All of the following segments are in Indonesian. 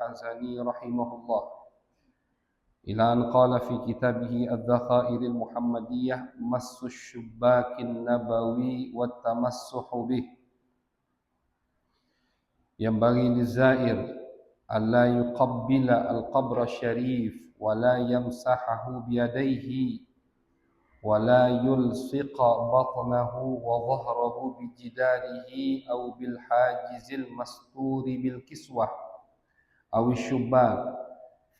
الحزني رحمه الله إلى أن قال في كتابه الذخائر المحمدية: مس الشباك النبوي والتمسح به. ينبغي للزائر ألا يقبل القبر الشريف ولا يمسحه بيديه ولا يلصق بطنه وظهره بجداره أو بالحاجز المستور بالكسوة أو الشباك،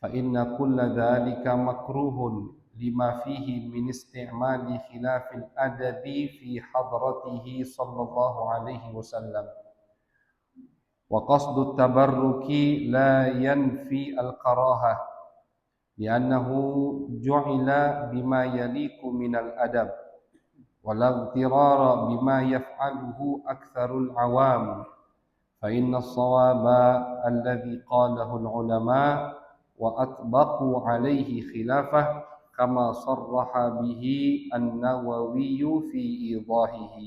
فإن كل ذلك مكروه لما فيه من استعمال خلاف الأدب في حضرته صلى الله عليه وسلم. وقصد التبرك لا ينفي الكراهة لأنه جعل بما يليق من الأدب، ولا اغترار بما يفعله أكثر العوام، فإن الصواب الذي قاله العلماء وأطبقوا عليه خلافه كما صرح به النووي في إيضاحه.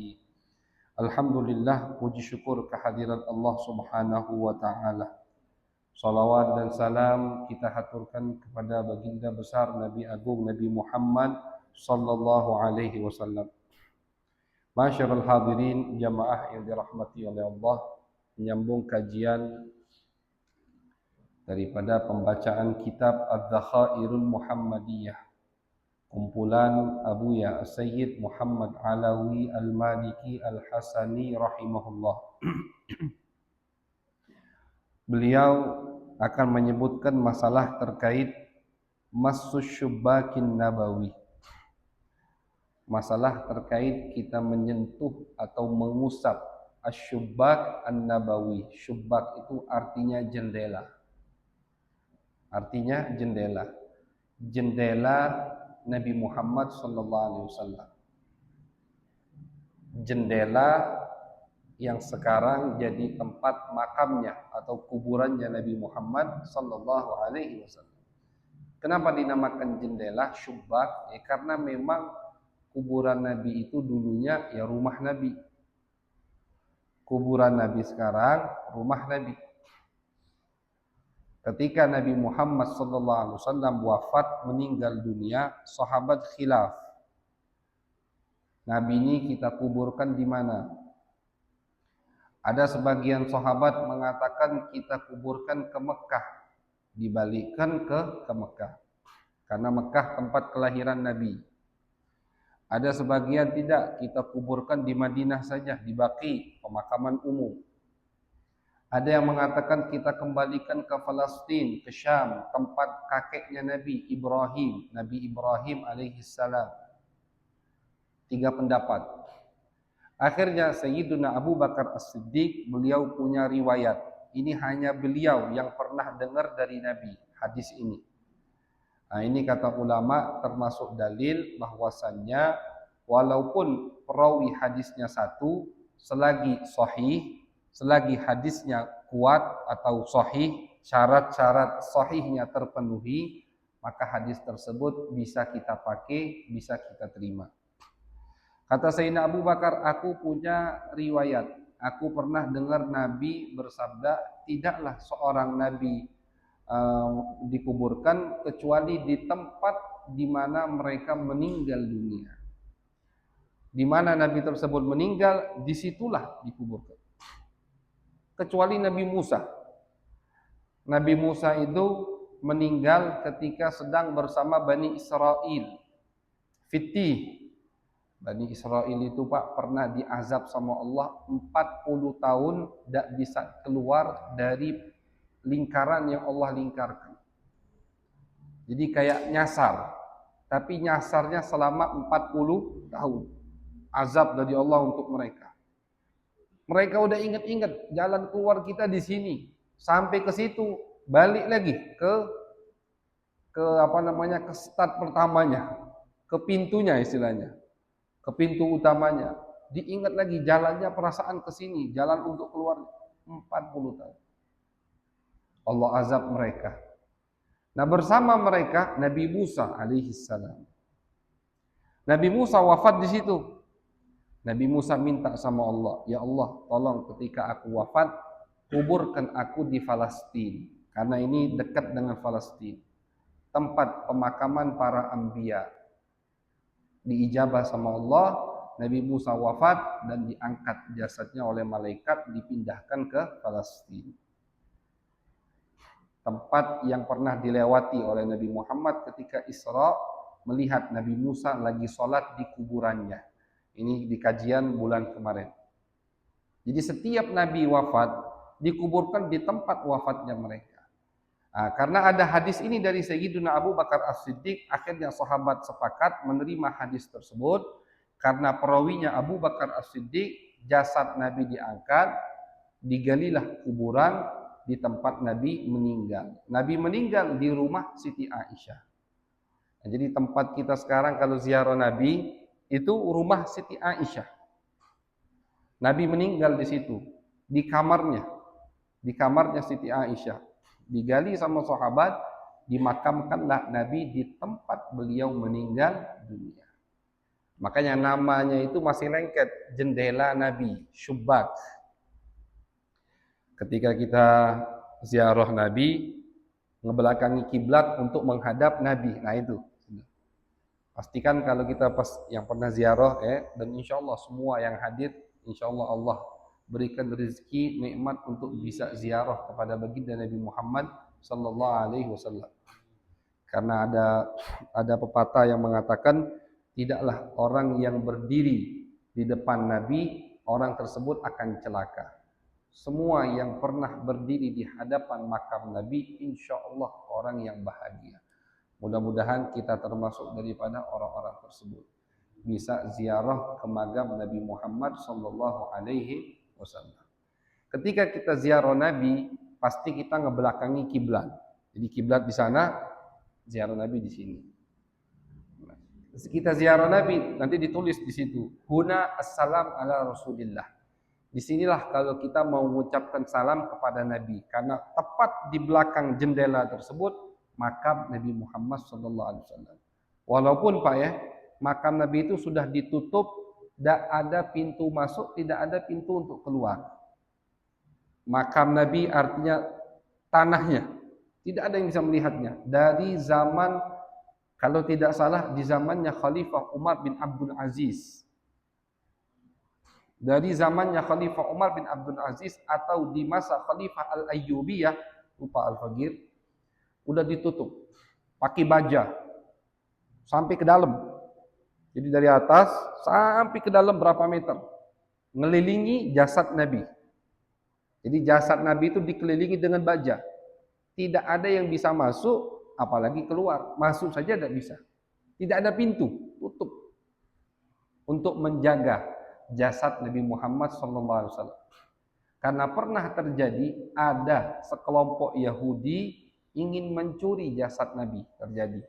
Alhamdulillah, puji syukur kehadirat Allah Subhanahu wa Ta'ala. Salawat dan salam kita haturkan kepada baginda besar Nabi Agung Nabi Muhammad sallallahu alaihi wasallam. Masyarul hadirin, jamaah yang dirahmati oleh Allah, menyambung kajian daripada pembacaan kitab Adz-Dzakhairul Muhammadiyah, kumpulan Abuya Sayyid Muhammad Alawi Al-Maliki Al-Hasani rahimahullah. Beliau akan menyebutkan masalah terkait massus syubbakin nabawi. Masalah terkait kita menyentuh atau mengusap asyubbak an-nabawi. Syubbak itu artinya jendela. Artinya jendela. Jendela Nabi Muhammad sallallahu alaihi wasallam. Jendela yang sekarang jadi tempat makamnya atau kuburannya Nabi Muhammad sallallahu alaihi wasallam. Kenapa dinamakan jendela syubbak? Ya, karena memang kuburan Nabi itu dulunya ya rumah Nabi. Kuburan Nabi sekarang rumah Nabi. Ketika Nabi Muhammad sallallahu alaihi wasallam wafat meninggal dunia, sahabat khilaf. Nabi ini kita kuburkan di mana? Ada sebagian sahabat mengatakan kita kuburkan ke Mekah, dibalikkan ke Mekah. Karena Mekah tempat kelahiran Nabi. Ada sebagian tidak, kita kuburkan di Madinah saja, di Baqi, pemakaman umum. Ada yang mengatakan kita kembalikan ke Palestina, ke Syam, tempat kakeknya Nabi Ibrahim alaihi salam. 3 pendapat. Akhirnya Sayyiduna Abu Bakar As-Siddiq, beliau punya riwayat. Ini hanya beliau yang pernah dengar dari Nabi, hadis ini. Nah, ini kata ulama termasuk dalil bahwasannya walaupun perawi hadisnya satu, selagi sahih, selagi hadisnya kuat atau sahih, syarat-syarat sahihnya terpenuhi, maka hadis tersebut bisa kita pakai, bisa kita terima. Kata Sayyidina Abu Bakar, aku punya riwayat. Aku pernah dengar Nabi bersabda, tidaklah seorang Nabi dikuburkan kecuali di tempat di mana mereka meninggal dunia. Di mana Nabi tersebut meninggal, disitulah dikuburkan. Kecuali Nabi Musa. Nabi Musa itu meninggal ketika sedang bersama Bani Israel. Fitih. Bani Israel itu Pak pernah diazab sama Allah 40 tahun tidak bisa keluar dari lingkaran yang Allah lingkarkan. Jadi kayak nyasar, tapi nyasarnya selama 40 tahun. Azab dari Allah untuk mereka. Mereka udah ingat-ingat jalan keluar kita di sini. Sampai ke situ, balik lagi ke ke start pertamanya, ke pintunya istilahnya. Ke pintu utamanya, diingat lagi jalannya, perasaan ke sini, jalan untuk keluar 40 tahun. Allah azab mereka. Nah, bersama mereka Nabi Musa alaihi salam. Nabi Musa wafat di situ. Nabi Musa minta sama Allah, ya Allah, tolong ketika aku wafat, kuburkan aku di Palestina. karena ini dekat dengan Palestina, tempat pemakaman para anbiya. Diijabah sama Allah, Nabi Musa wafat dan diangkat jasadnya oleh malaikat, dipindahkan ke Palestina. Tempat yang pernah dilewati oleh Nabi Muhammad ketika Isra, melihat Nabi Musa lagi sholat di kuburannya. Ini di kajian bulan kemarin. Jadi setiap Nabi wafat dikuburkan di tempat wafatnya mereka. Nah, karena ada hadis ini dari Sayyidina Abu Bakar As-Siddiq, akhirnya sahabat sepakat menerima hadis tersebut. Karena perawinya Abu Bakar As-Siddiq, jasad Nabi diangkat, digalilah kuburan di tempat Nabi meninggal. Nabi meninggal di rumah Siti Aisyah. Nah, jadi tempat kita sekarang kalau ziarah Nabi itu rumah Siti Aisyah. Nabi meninggal di situ, di kamarnya Siti Aisyah. Digali sama sahabat, dimakamkanlah Nabi di tempat beliau meninggal dunia. Makanya namanya itu masih lengket, jendela Nabi, syubbak. Ketika kita ziarah Nabi, ngebelakangi kiblat untuk menghadap Nabi. Nah itu. Pastikan kalau kita pas yang pernah ziarah dan insya Allah semua yang hadir, insya Allah Allah berikan rezeki nikmat untuk bisa ziarah kepada baginda Nabi Muhammad sallallahu alaihi wasallam. Karena ada pepatah yang mengatakan tidaklah orang yang berdiri di depan Nabi, orang tersebut akan celaka. Semua yang pernah berdiri di hadapan makam Nabi, insya Allah orang yang bahagia. Mudah-mudahan kita termasuk daripada orang-orang tersebut. Bisa ziarah ke makam Nabi Muhammad sallallahu alaihi wasallam. Ketika kita ziarah Nabi, pasti kita ngebelakangi kiblat. Jadi kiblat di sana, ziarah Nabi di sini. Kita ziarah Nabi, nanti ditulis di situ, huna assalam ala Rasulillah. Disinilah kalau kita mau mengucapkan salam kepada Nabi, karena tepat di belakang jendela tersebut makam Nabi Muhammad SAW. Walaupun Pak makam Nabi itu sudah ditutup, tidak ada pintu masuk, tidak ada pintu untuk keluar. Makam Nabi artinya tanahnya, tidak ada yang bisa melihatnya. Dari zaman, kalau tidak salah di zamannya Khalifah Umar bin Abdul Aziz. Dari zamannya Khalifah Umar bin Abdul Aziz atau di masa Khalifah Al-Ayyubiyah, lupa Al-Fagir, udah ditutup pakai baja sampai ke dalam. Jadi dari atas sampai ke dalam berapa meter, ngelilingi jasad Nabi. Jadi jasad Nabi itu dikelilingi dengan baja. Tidak ada yang bisa masuk, apalagi keluar. Masuk saja tidak bisa. Tidak ada pintu, tutup. Untuk menjaga jasad Nabi Muhammad SAW. Karena pernah terjadi ada sekelompok Yahudi ingin mencuri jasad Nabi, terjadi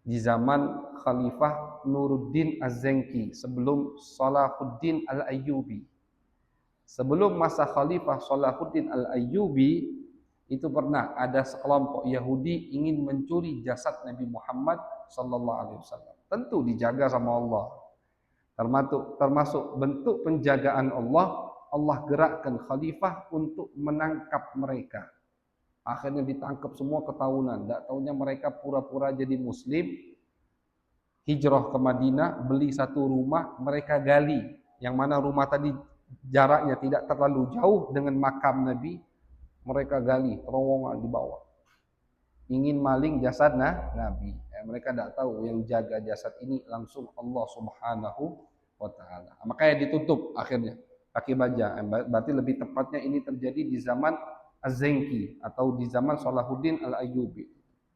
di zaman Khalifah Nuruddin Az-Zenki sebelum Salahuddin Al-Ayyubi. Sebelum masa Khalifah Salahuddin Al-Ayyubi itu pernah ada sekelompok Yahudi ingin mencuri jasad Nabi Muhammad SAW. Tentu dijaga sama Allah. Termasuk bentuk penjagaan Allah, Allah gerakkan khalifah untuk menangkap mereka. Akhirnya ditangkap semua ketahuan. Tak tahunya mereka pura-pura jadi muslim, hijrah ke Madinah, beli satu rumah, mereka gali. Yang mana rumah tadi jaraknya tidak terlalu jauh dengan makam Nabi, mereka gali, terowongan di bawah. Ingin maling jasad Nabi. Mereka tidak tahu yang jaga jasad ini langsung Allah Subhanahu wa ta'ala. Makanya ditutup akhirnya pakai baja. Berarti lebih tepatnya ini terjadi di zaman Az-Zenki atau di zaman Salahuddin Al-Ayyubi.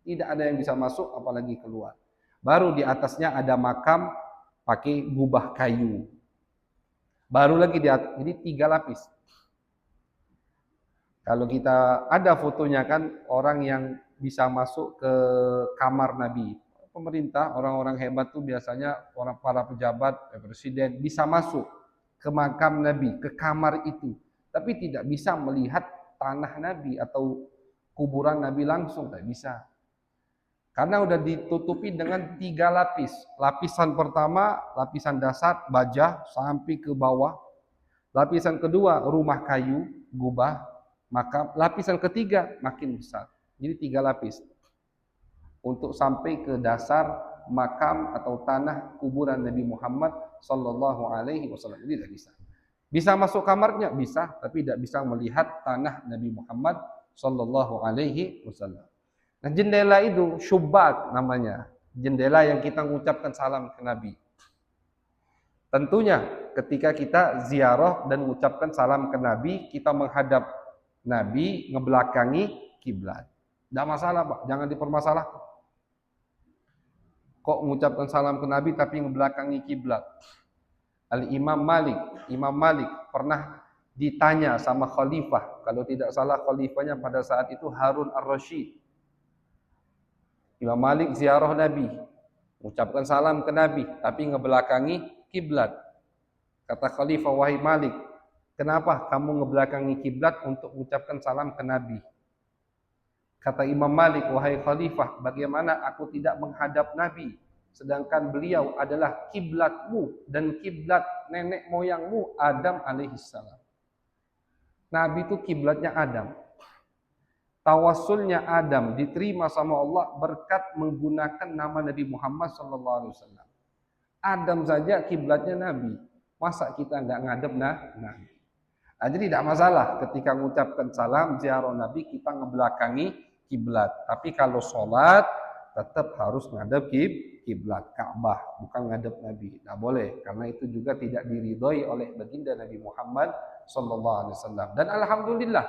Tidak ada yang bisa masuk apalagi keluar. Baru di atasnya ada makam pakai gubah kayu. Baru lagi di atas, jadi 3 lapis. Kalau kita ada fotonya kan orang yang bisa masuk ke kamar Nabi. Pemerintah, orang-orang hebat tuh biasanya para pejabat, presiden bisa masuk ke makam Nabi, ke kamar itu. Tapi tidak bisa melihat tanah Nabi atau kuburan Nabi langsung, tidak bisa. Karena udah ditutupi dengan 3 lapis. Lapisan pertama, lapisan dasar, baja sampai ke bawah. Lapisan kedua, rumah kayu, gubah. maka lapisan ketiga makin besar. Jadi 3 lapis untuk sampai ke dasar makam atau tanah kuburan Nabi Muhammad sallallahu alaihi wasallam. Jadi tidak bisa. Bisa masuk kamarnya bisa, tapi tidak bisa melihat tanah Nabi Muhammad sallallahu alaihi wasallam. Nah, jendela itu syubbat namanya. Jendela yang kita mengucapkan salam ke Nabi. Tentunya ketika kita ziarah dan mengucapkan salam ke Nabi, kita menghadap Nabi, ngebelakangi kiblat. Tidak masalah, Pak. Jangan dipermasalahkan. Kok mengucapkan salam ke Nabi tapi ngebelakangi kiblat? Imam Malik pernah ditanya sama khalifah, kalau tidak salah khalifahnya pada saat itu Harun ar-Rasyid. Imam Malik ziarah Nabi, mengucapkan salam ke Nabi tapi ngebelakangi kiblat. Kata khalifah, wahai Malik, kenapa kamu ngebelakangi kiblat untuk mengucapkan salam ke Nabi? Kata Imam Malik, wahai khalifah, bagaimana aku tidak menghadap Nabi sedangkan beliau adalah kiblatmu dan kiblat nenek moyangmu Adam alaihissalam. Nabi itu kiblatnya Adam. Tawassulnya Adam diterima sama Allah berkat menggunakan nama Nabi Muhammad sallallahu alaihi wasallam. Adam saja kiblatnya Nabi. Masa kita enggak ngadep Nabi? Nah, jadi tidak masalah ketika mengucapkan salam ziarah Nabi kita ngebelakangi kiblat. Tapi kalau sholat tetap harus ngadep kiblat Ka'bah, bukan ngadep Nabi. Tidak boleh, karena itu juga tidak diridhoi oleh baginda Nabi Muhammad sallallahu alaihi wasallam. Dan alhamdulillah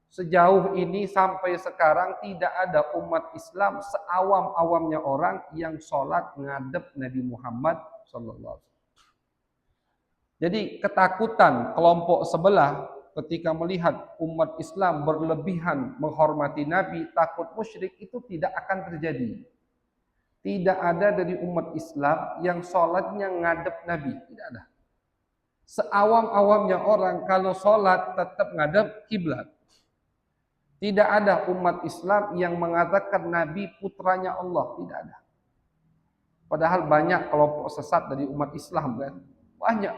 sejauh ini sampai sekarang tidak ada umat Islam seawam-awamnya orang yang sholat ngadep Nabi Muhammad sallallahu alaihi wasallam. Jadi ketakutan kelompok sebelah ketika melihat umat Islam berlebihan menghormati Nabi, takut musyrik, itu tidak akan terjadi. Tidak ada dari umat Islam yang sholatnya ngadep Nabi, tidak ada. Seawam-awamnya orang kalau sholat tetap ngadep kiblat. Tidak ada umat Islam yang mengatakan Nabi putranya Allah, tidak ada. Padahal banyak kelompok sesat dari umat Islam kan, banyak.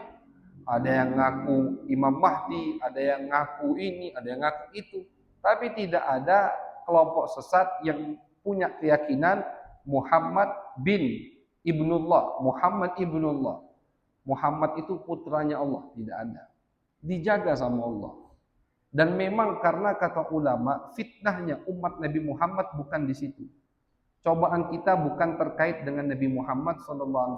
Ada yang ngaku Imam Mahdi, ada yang ngaku ini, ada yang ngaku itu. Tapi tidak ada kelompok sesat yang punya keyakinan Muhammad bin Ibnullah, Muhammad Ibnullah. Muhammad itu putranya Allah, tidak ada. Dijaga sama Allah. Dan memang karena kata ulama, fitnahnya umat Nabi Muhammad bukan di situ. Cobaan kita bukan terkait dengan Nabi Muhammad SAW,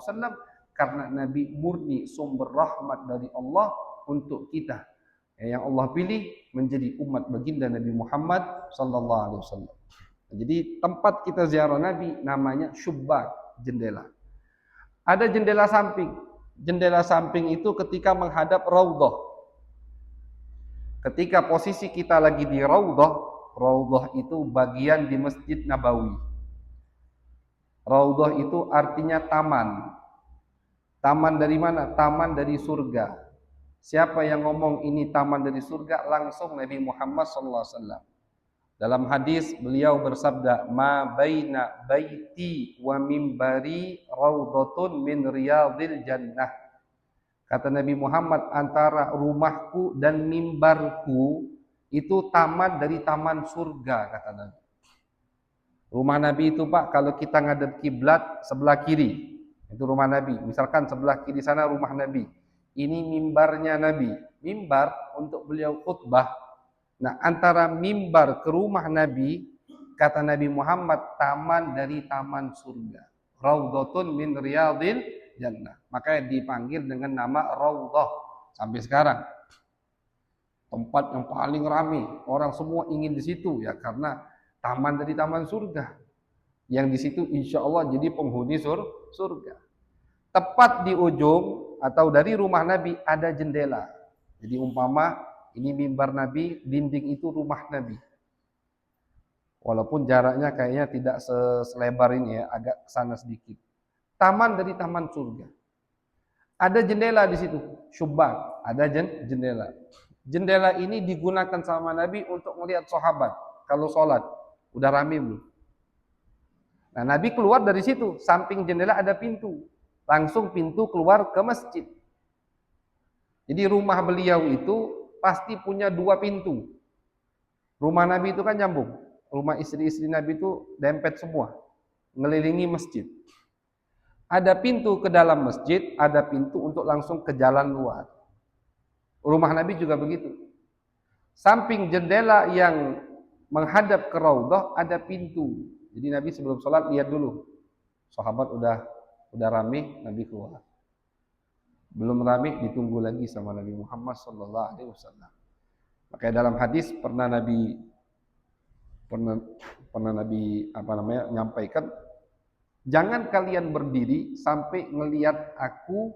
karena Nabi murni sumber rahmat dari Allah untuk kita. Yang Allah pilih menjadi umat baginda Nabi Muhammad SAW. Jadi tempat kita ziarah Nabi namanya syubbat, jendela. Ada jendela samping. Jendela samping itu ketika menghadap raudhah. Ketika posisi kita lagi di raudhah, raudhah itu bagian di Masjid Nabawi. Raudhah itu artinya taman. Taman dari mana? Taman dari surga. Siapa yang ngomong ini taman dari surga? Langsung Nabi Muhammad SAW. Dalam hadis beliau bersabda, "Ma baina baiti wa mimbari raudhatun min riyadil jannah." Kata Nabi Muhammad, antara rumahku dan mimbarku itu taman dari taman surga, kata Nabi. Rumah Nabi itu, Pak, kalau kita ngadep kiblat sebelah kiri, itu rumah Nabi. Misalkan sebelah kiri sana rumah Nabi. Ini mimbarnya Nabi. Mimbar untuk beliau khutbah. Nah, antara mimbar ke rumah Nabi, kata Nabi Muhammad, taman dari taman surga. Raudhatun min riyadil jannah. Makanya dipanggil dengan nama raudhah sampai sekarang. Tempat yang paling ramai, orang semua ingin di situ ya, karena taman dari taman surga. Yang di situ insya Allah jadi penghuni surga. Tepat di ujung atau dari rumah Nabi ada jendela. Jadi umpama ini mimbar Nabi, dinding itu rumah Nabi. Walaupun jaraknya kayaknya tidak selebar ini ya, agak kesana sedikit. Taman dari taman surga. Ada jendela di situ, syubbat, ada jendela. Jendela ini digunakan sama Nabi untuk melihat sahabat kalau sholat. Udah rame belum? Nah, Nabi keluar dari situ, samping jendela ada pintu. Langsung pintu keluar ke masjid. Jadi rumah beliau itu pasti punya 2 pintu. Rumah Nabi itu kan nyambung. Rumah istri-istri Nabi itu dempet semua, ngelilingi masjid. Ada pintu ke dalam masjid, ada pintu untuk langsung ke jalan luar. Rumah Nabi juga begitu. Samping jendela yang menghadap ke Raudhah ada pintu. Jadi Nabi sebelum sholat lihat dulu. Sahabat udah rame, Nabi keluar. Belum rame, ditunggu lagi sama Nabi Muhammad SAW. Makanya dalam hadis pernah Nabi nyampaikan, jangan kalian berdiri sampai ngelihat aku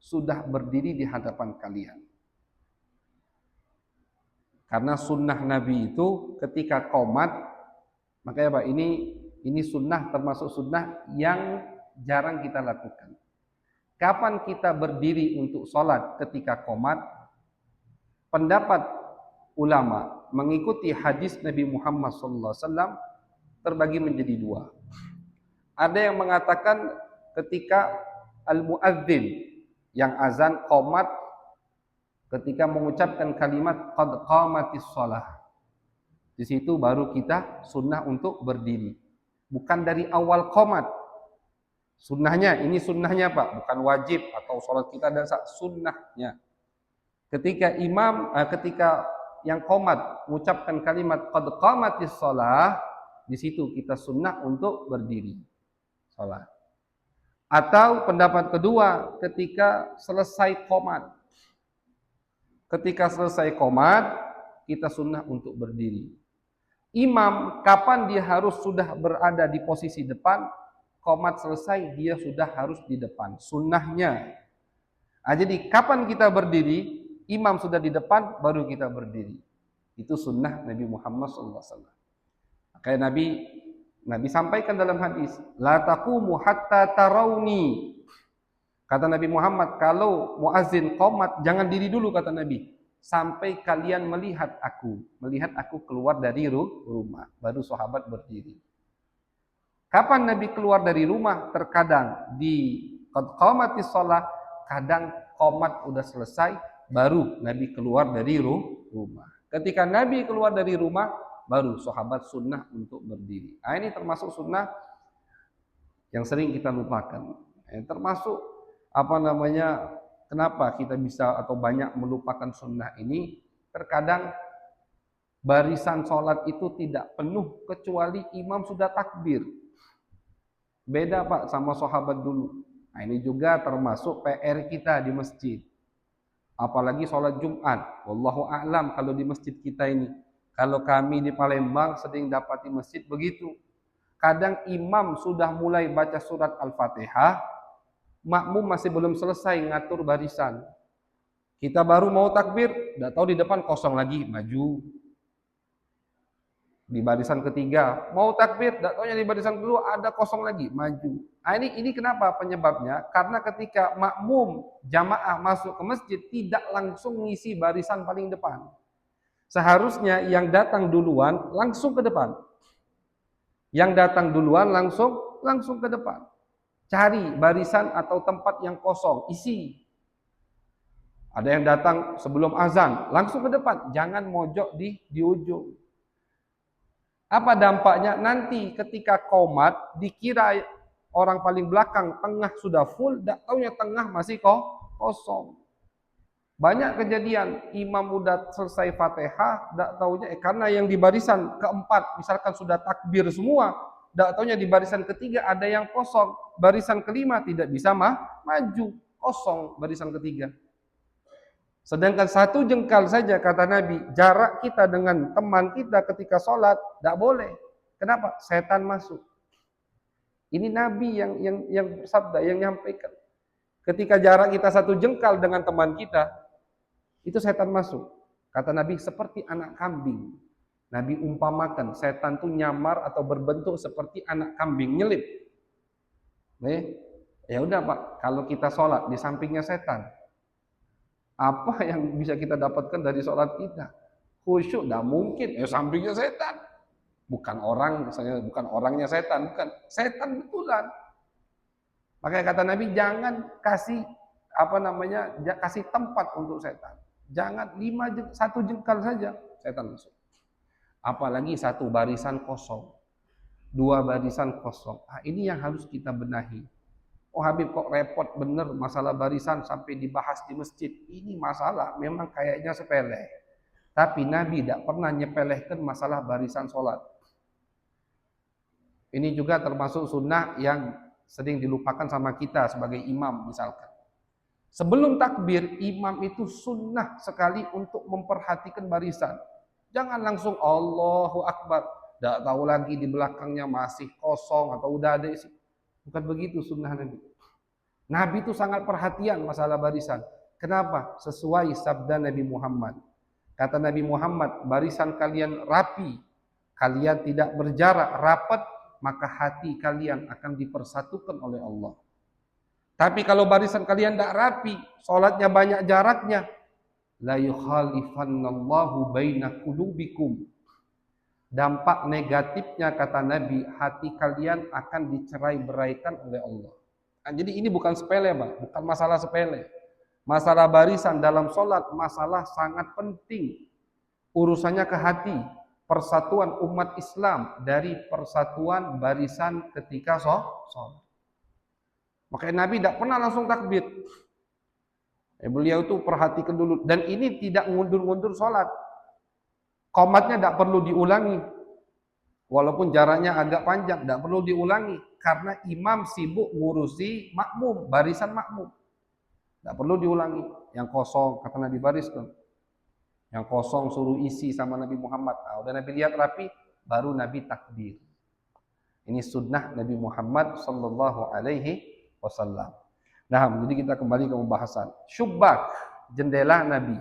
sudah berdiri di hadapan kalian. Karena sunnah Nabi itu ketika qomat, makanya Pak, ini sunnah termasuk sunnah yang jarang kita lakukan. Kapan kita berdiri untuk sholat ketika qomat? Pendapat ulama mengikuti hadis Nabi Muhammad SAW terbagi menjadi dua. Ada yang mengatakan ketika al-muadzin yang azan qomat ketika mengucapkan kalimat qad qamatis shalah. Di situ baru kita sunnah untuk berdiri. Bukan dari awal qomat. Sunnahnya, ini sunnahnya Pak, bukan wajib atau sholat kita ada sunnahnya. Ketika ketika yang qomat mengucapkan kalimat qad qamatis shalah, di situ kita sunnah untuk berdiri salat. Atau pendapat kedua, ketika selesai qomat. Ketika selesai qomat, kita sunnah untuk berdiri. Imam, kapan dia harus sudah berada di posisi depan? Qomat selesai, dia sudah harus di depan. Sunnahnya. Jadi kapan kita berdiri? Imam sudah di depan, baru kita berdiri. Itu sunnah Nabi Muhammad SAW. Kayak Nabi sampaikan dalam hadis, la taqumu hatta tarawni. Kata Nabi Muhammad, kalau muazin qomat, jangan diri dulu kata Nabi, sampai kalian melihat aku keluar dari rumah, baru sahabat berdiri. Kapan Nabi keluar dari rumah? Terkadang di qad qamatis shalah, kadang qomat udah selesai, baru Nabi keluar dari rumah. Ketika Nabi keluar dari rumah, baru sahabat sunnah untuk berdiri. Ini termasuk sunnah yang sering kita lupakan. Termasuk kenapa kita bisa atau banyak melupakan sunnah ini? Terkadang barisan sholat itu tidak penuh kecuali imam sudah takbir. Beda Pak sama sahabat dulu. Ini juga termasuk PR kita di masjid. Apalagi sholat Jumat. Wallahu a'lam kalau di masjid kita ini. Kalau kami di Palembang sering dapati masjid begitu. Kadang imam sudah mulai baca surat Al-Fatihah, makmum masih belum selesai ngatur barisan. Kita baru mau takbir, tidak tahu di depan kosong lagi, maju. Di barisan ketiga, mau takbir, tidak tahu di barisan kedua ada kosong lagi, maju. Ini kenapa penyebabnya? Karena ketika makmum jamaah masuk ke masjid, tidak langsung ngisi barisan paling depan. Seharusnya yang datang duluan langsung ke depan. Yang datang duluan langsung ke depan. Cari barisan atau tempat yang kosong, isi. Ada yang datang sebelum azan, langsung ke depan. Jangan mojok di ujung. Apa dampaknya? Nanti ketika qomat, dikira orang paling belakang, tengah sudah full, tidak taunya tengah masih kosong. Banyak kejadian, imam udah selesai Fatihah, tidak taunya karena yang di barisan keempat, misalkan sudah takbir semua, tidak taunya di barisan ketiga ada yang kosong, barisan kelima tidak bisa maju, kosong barisan ketiga. Sedangkan satu jengkal saja kata Nabi, jarak kita dengan teman kita ketika sholat tidak boleh. Kenapa? Setan masuk. Ini Nabi yang bersabda, yang nyampaikan. Ketika jarak kita satu jengkal dengan teman kita, itu setan masuk. Kata Nabi seperti anak kambing. Nabi umpamakan setan itu nyamar atau berbentuk seperti anak kambing, nyelip. Ya udah Pak, kalau kita sholat di sampingnya setan, apa yang bisa kita dapatkan dari sholat kita? Khusyuk, tidak mungkin. Sampingnya setan. Bukan orang, misalnya bukan orangnya setan, bukan setan betulan. Makanya kata Nabi jangan kasih kasih tempat untuk setan. Jangan satu jengkal saja setan masuk. apalagi satu barisan kosong, dua barisan kosong. Ini yang harus kita benahi. Oh Habib, kok repot bener masalah barisan sampai dibahas di masjid. Ini masalah memang kayaknya sepele, tapi Nabi tidak pernah nyepelehkan masalah barisan sholat. Ini juga termasuk sunnah yang sering dilupakan sama kita sebagai imam misalkan. Sebelum takbir, imam itu sunnah sekali untuk memperhatikan barisan. Jangan langsung Allahu Akbar. Tidak tahu lagi di belakangnya masih kosong atau udah ada isi. Bukan begitu sunnah Nabi. Nabi itu sangat perhatian masalah barisan. Kenapa? Sesuai sabda Nabi Muhammad. Kata Nabi Muhammad, barisan kalian rapi, kalian tidak berjarak rapat, maka hati kalian akan dipersatukan oleh Allah. Tapi kalau barisan kalian tidak rapi, sholatnya banyak jaraknya, la yukhalifannallahu baina qulubikum. Dampak negatifnya kata Nabi, hati kalian akan dicerai-beraikan oleh Allah. Jadi ini bukan sepele, Pak, bukan masalah sepele. Masalah barisan dalam sholat, masalah sangat penting. Urusannya ke hati, persatuan umat Islam dari persatuan barisan ketika sholat. Makanya Nabi tidak pernah langsung takbir. Beliau itu perhatikan dulu. Dan ini tidak ngundur-ngundur sholat. Qomatnya tidak perlu diulangi. Walaupun jaraknya agak panjang, tidak perlu diulangi. Karena imam sibuk ngurusi makmum, barisan makmum. Tidak perlu diulangi. Yang kosong, kata Nabi bariskan. Yang kosong suruh isi sama Nabi Muhammad. Udah Nabi lihat rapi, baru Nabi takbir. Ini sunnah Nabi Muhammad sallallahu alaihi wasallam. Nah, jadi kita kembali ke pembahasan. Syubbak, jendela Nabi.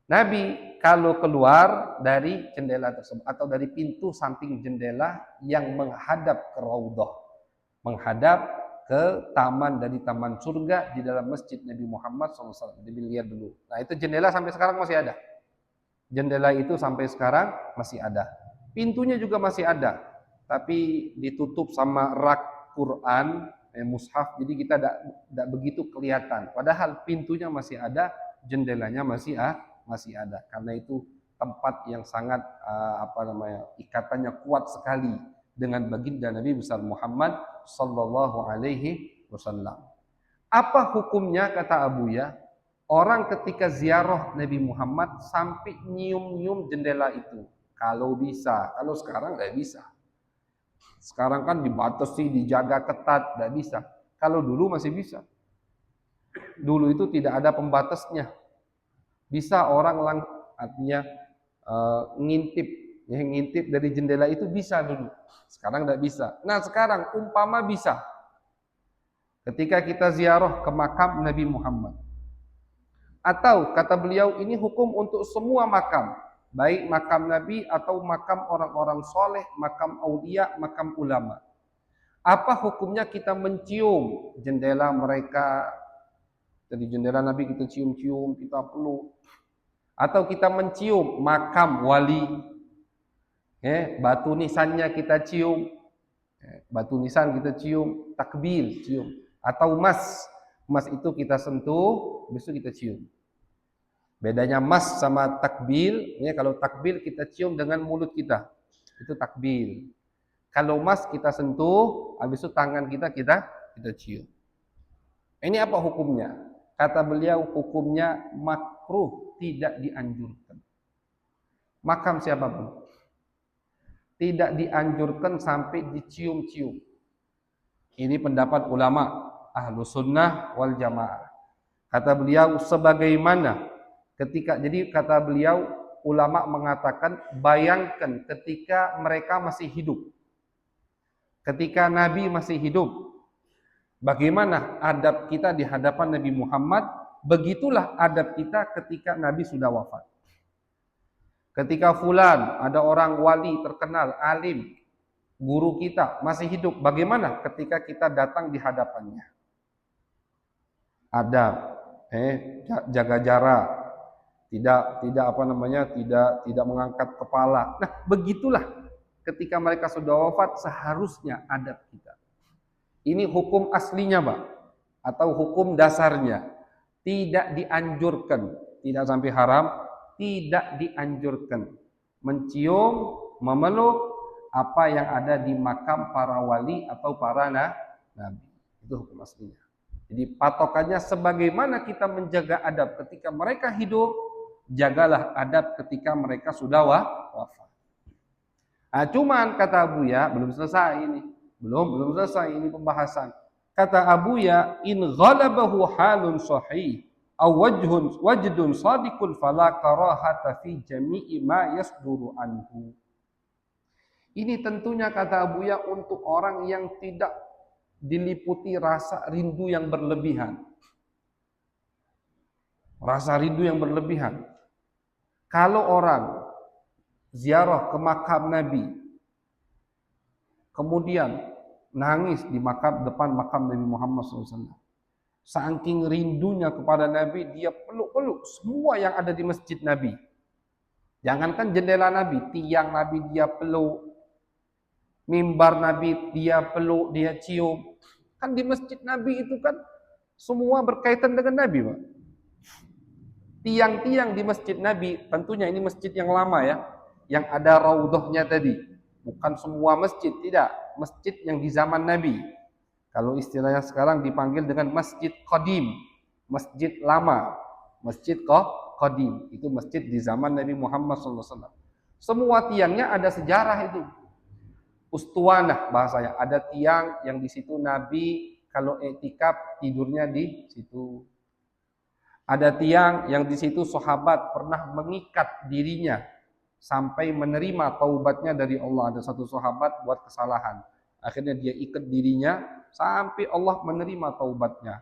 Nabi kalau keluar dari jendela tersebut atau dari pintu samping jendela yang menghadap ke Raudhah, menghadap ke taman dari taman surga di dalam masjid Nabi Muhammad SAW. Jadi lihat dulu. Nah itu jendela sampai sekarang masih ada. Jendela itu sampai sekarang masih ada. Pintunya juga masih ada, tapi ditutup sama rak Quran, mushaf. Jadi kita tidak begitu kelihatan. Padahal pintunya masih ada, jendelanya masih ada. Karena itu tempat yang sangat ikatannya kuat sekali dengan baginda Nabi besar Muhammad sallallahu alaihi wasallam. Apa hukumnya kata Abuya? Orang ketika ziarah Nabi Muhammad sampai nyium-nyium jendela itu. Kalau bisa, kalau sekarang nggak bisa. Sekarang kan dibatasi, dijaga ketat, tidak bisa. Kalau dulu masih bisa. Dulu itu tidak ada pembatasnya. Bisa orang artinya ngintip dari jendela itu bisa dulu. Sekarang tidak bisa. Nah sekarang umpama bisa. Ketika kita ziarah ke makam Nabi Muhammad. Atau kata beliau ini hukum untuk semua makam. Baik makam Nabi atau makam orang-orang soleh, makam aulia, makam ulama. Apa hukumnya kita mencium jendela mereka? Jadi jendela Nabi kita cium-cium, kita peluk. Atau kita mencium makam wali. Batu nisannya kita cium. Batu nisan kita cium, takbil, cium. Atau mas itu kita sentuh, besok kita cium. Bedanya mas sama takbil, kalau takbil kita cium dengan mulut kita, itu takbil. Kalau mas kita sentuh, habis itu tangan kita cium. Ini apa hukumnya? Kata beliau hukumnya makruh, tidak dianjurkan. Makam siapapun tidak dianjurkan sampai dicium-cium. Ini pendapat ulama Ahlus Sunnah wal Jamaah. Kata beliau sebagaimana jadi kata beliau ulama mengatakan bayangkan ketika mereka masih hidup. Ketika Nabi masih hidup, bagaimana adab kita di hadapan Nabi Muhammad, begitulah adab kita ketika Nabi sudah wafat. Ketika fulan, ada orang wali terkenal, alim, guru kita masih hidup, bagaimana ketika kita datang di hadapannya? Adab, jaga jarak, tidak mengangkat kepala. Nah, begitulah ketika mereka sudah wafat seharusnya adab kita. Ini hukum aslinya, Pak, atau hukum dasarnya. Tidak dianjurkan, tidak sampai haram, tidak dianjurkan mencium, memeluk apa yang ada di makam para wali atau para nabi. Itu hukum aslinya. Jadi patokannya sebagaimana kita menjaga adab ketika mereka hidup, jagalah adab ketika mereka sudah wafat. Nah, cuman kata Abuya, belum selesai ini. Belum selesai ini pembahasan. Kata Abuya, in ghalabahu halun sahih aw wajdun sadiqun fala karahata fi jami'i ma yasduru anhu. Ini tentunya kata Abuya untuk orang yang tidak diliputi rasa rindu yang berlebihan. Rasa rindu yang berlebihan. Kalau orang ziarah ke makam Nabi, kemudian nangis di depan makam Nabi Muhammad SAW. Saking rindunya kepada Nabi, dia peluk-peluk semua yang ada di masjid Nabi. Jangankan jendela Nabi, tiang Nabi dia peluk, mimbar Nabi dia peluk, dia cium. Kan di masjid Nabi itu kan semua berkaitan dengan Nabi, Pak. Tiang-tiang di masjid Nabi, tentunya ini masjid yang lama ya, yang ada raudhahnya tadi. Bukan semua masjid, tidak. Masjid yang di zaman Nabi. Kalau istilahnya sekarang dipanggil dengan masjid qadim, masjid lama, masjid qadim. Itu masjid di zaman Nabi Muhammad SAW. Semua tiangnya ada sejarah itu. Ustuanah bahasanya. Ada tiang yang di situ Nabi kalau i'tikaf tidurnya di situ. Ada tiang yang di situ sahabat pernah mengikat dirinya sampai menerima taubatnya dari Allah. Ada satu sahabat buat kesalahan, akhirnya dia ikat dirinya sampai Allah menerima taubatnya.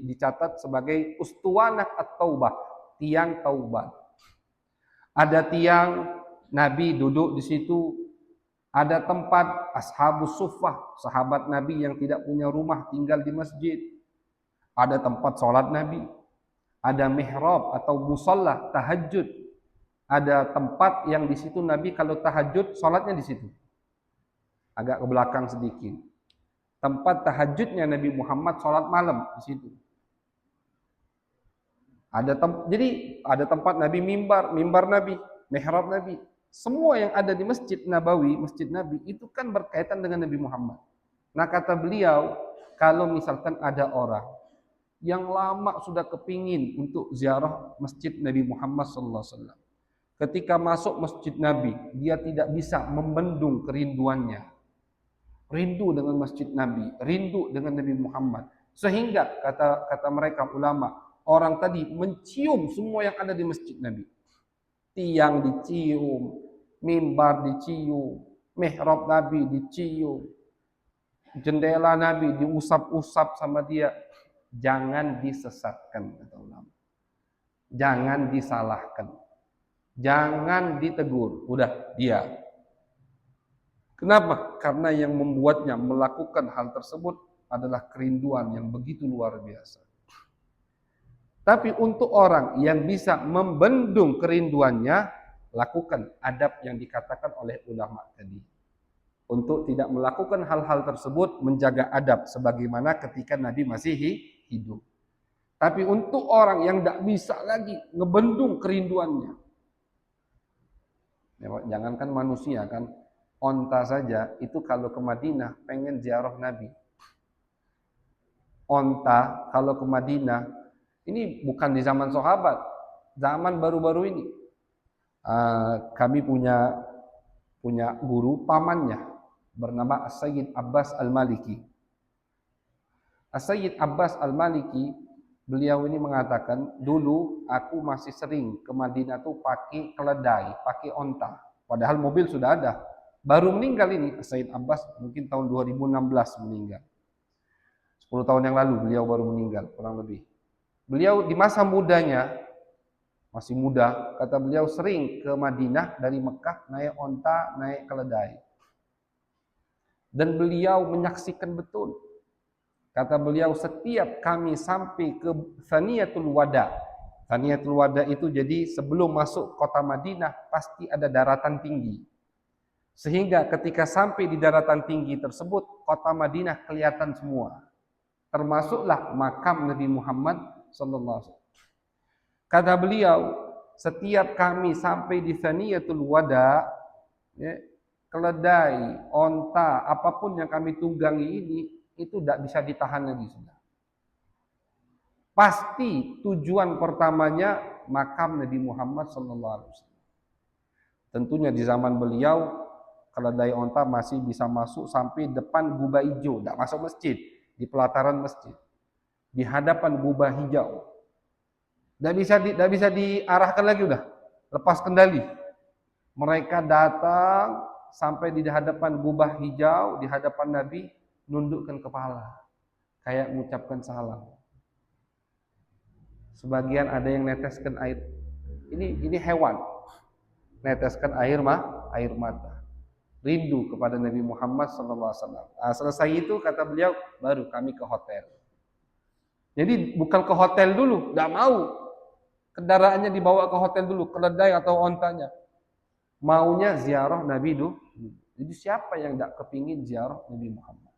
Dicatat sebagai ustuwanah at-taubah, tiang taubat. Ada tiang Nabi duduk di situ. Ada tempat ashabus suffah, sahabat Nabi yang tidak punya rumah tinggal di masjid. Ada tempat sholat Nabi. Ada mihrab atau musalla tahajud. Ada tempat yang di situ Nabi kalau tahajud sholatnya di situ. Agak ke belakang sedikit. Tempat tahajudnya Nabi Muhammad sholat malam di situ. Jadi ada tempat Nabi mimbar Nabi, mihrab Nabi. Semua yang ada di Masjid Nabawi, Masjid Nabi itu kan berkaitan dengan Nabi Muhammad. Nah kata beliau, kalau misalkan ada orang yang lama sudah kepingin untuk ziarah Masjid Nabi Muhammad SAW. Ketika masuk Masjid Nabi, dia tidak bisa membendung kerinduannya. Rindu dengan Masjid Nabi, rindu dengan Nabi Muhammad. Sehingga kata mereka ulama, orang tadi mencium semua yang ada di Masjid Nabi. Tiang dicium, mimbar dicium, mihrab Nabi dicium, jendela Nabi diusap-usap sama dia. Jangan disesatkan, kata ulama. Jangan disalahkan. Jangan ditegur. Udah, dia. Kenapa? Karena yang membuatnya melakukan hal tersebut adalah kerinduan yang begitu luar biasa. Tapi untuk orang yang bisa membendung kerinduannya, lakukan adab yang dikatakan oleh ulama tadi. Untuk tidak melakukan hal-hal tersebut, menjaga adab sebagaimana ketika Nabi masih hidup. Tapi untuk orang yang tidak bisa lagi ngebendung kerinduannya, ya, jangankan manusia kan, onta saja itu kalau ke Madinah pengen ziarah Nabi. Onta kalau ke Madinah, ini bukan di zaman sahabat, zaman baru-baru ini. Kami punya guru pamannya bernama As-Sayyid Abbas Al-Maliki. As-Sayyid Abbas Al-Maliki, beliau ini mengatakan, dulu aku masih sering ke Madinah tuh pakai keledai, pakai onta. Padahal mobil sudah ada. Baru meninggal ini, As-Sayyid Abbas mungkin tahun 2016 meninggal. 10 tahun yang lalu beliau baru meninggal, kurang lebih. Beliau di masa mudanya, masih muda, kata beliau sering ke Madinah dari Mekah, naik onta, naik keledai. Dan beliau menyaksikan betul. Kata beliau, setiap kami sampai ke Thaniyatul Wada. Thaniyatul Wada itu jadi sebelum masuk kota Madinah, pasti ada daratan tinggi. Sehingga ketika sampai di daratan tinggi tersebut, kota Madinah kelihatan semua. Termasuklah makam Nabi Muhammad SAW. Kata beliau, setiap kami sampai di Thaniyatul Wada, ya, keledai, onta, apapun yang kami tunggangi ini, itu tidak bisa ditahan lagi sudah. Pasti tujuan pertamanya makam Nabi Muhammad SAW. Tentunya di zaman beliau, keledai onta masih bisa masuk sampai depan gubah hijau, tidak masuk masjid, di pelataran masjid, di hadapan gubah hijau. Tidak bisa diarahkan lagi udah, lepas kendali. Mereka datang sampai di hadapan gubah hijau, di hadapan Nabi, nundukkan kepala, kayak mengucapkan salam. Sebagian ada yang neteskan air. Ini hewan, neteskan air mata, rindu kepada Nabi Muhammad SAW. Nah, selesai itu kata beliau, baru kami ke hotel. Jadi bukan ke hotel dulu, tidak mau. Kendaraannya dibawa ke hotel dulu, keledai atau ontanya. Maunya ziarah Nabi dulu. Jadi siapa yang tidak kepingin ziarah Nabi Muhammad?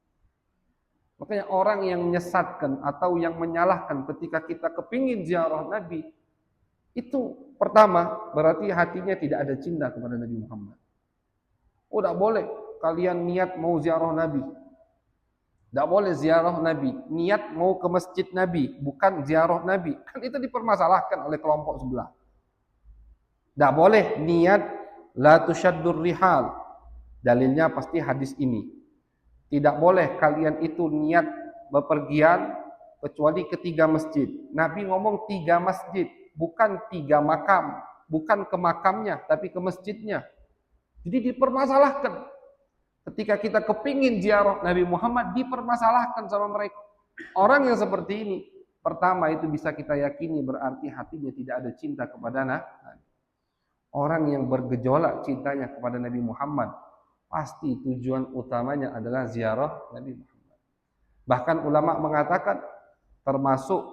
Makanya orang yang menyesatkan atau yang menyalahkan ketika kita kepingin ziarah Nabi, itu pertama berarti hatinya tidak ada cinta kepada Nabi Muhammad. Oh, tidak boleh kalian niat mau ziarah Nabi. Tidak boleh ziarah Nabi, niat mau ke masjid Nabi, bukan ziarah Nabi. Kan itu dipermasalahkan oleh kelompok sebelah. Tidak boleh niat la tusyaddur rihal. Dalilnya pasti hadis ini. Tidak boleh kalian itu niat bepergian kecuali ke 3 masjid. Nabi ngomong 3 masjid, bukan 3 makam, bukan ke makamnya, tapi ke masjidnya. Jadi dipermasalahkan. Ketika kita kepingin ziarah Nabi Muhammad, dipermasalahkan sama mereka. Orang yang seperti ini, pertama itu bisa kita yakini berarti hatinya tidak ada cinta kepada Nabi. Orang yang bergejolak cintanya kepada Nabi Muhammad, pasti tujuan utamanya adalah ziarah Nabi Muhammad. Bahkan ulama mengatakan termasuk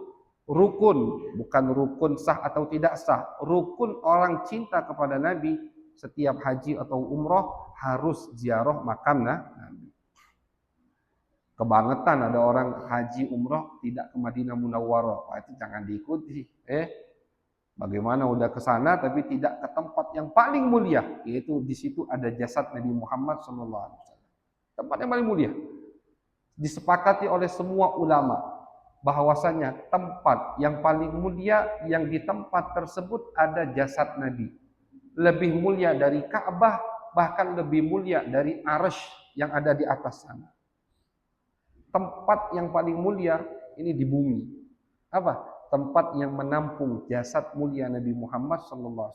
rukun, bukan rukun sah atau tidak sah, rukun orang cinta kepada Nabi, setiap haji atau umroh harus ziarah makam Nabi. Kebangetan ada orang haji umroh tidak ke Madinah Munawwarah. Wah, itu jangan diikuti. Bagaimana udah ke sana tapi tidak ke tempat yang paling mulia, yaitu di situ ada jasad Nabi Muhammad SAW. Tempat yang paling mulia. Disepakati oleh semua ulama bahwasanya tempat yang paling mulia yang di tempat tersebut ada jasad Nabi. Lebih mulia dari Ka'bah, bahkan lebih mulia dari Arsy yang ada di atas sana. Tempat yang paling mulia ini di bumi. Apa? Tempat yang menampung jasad mulia Nabi Muhammad SAW.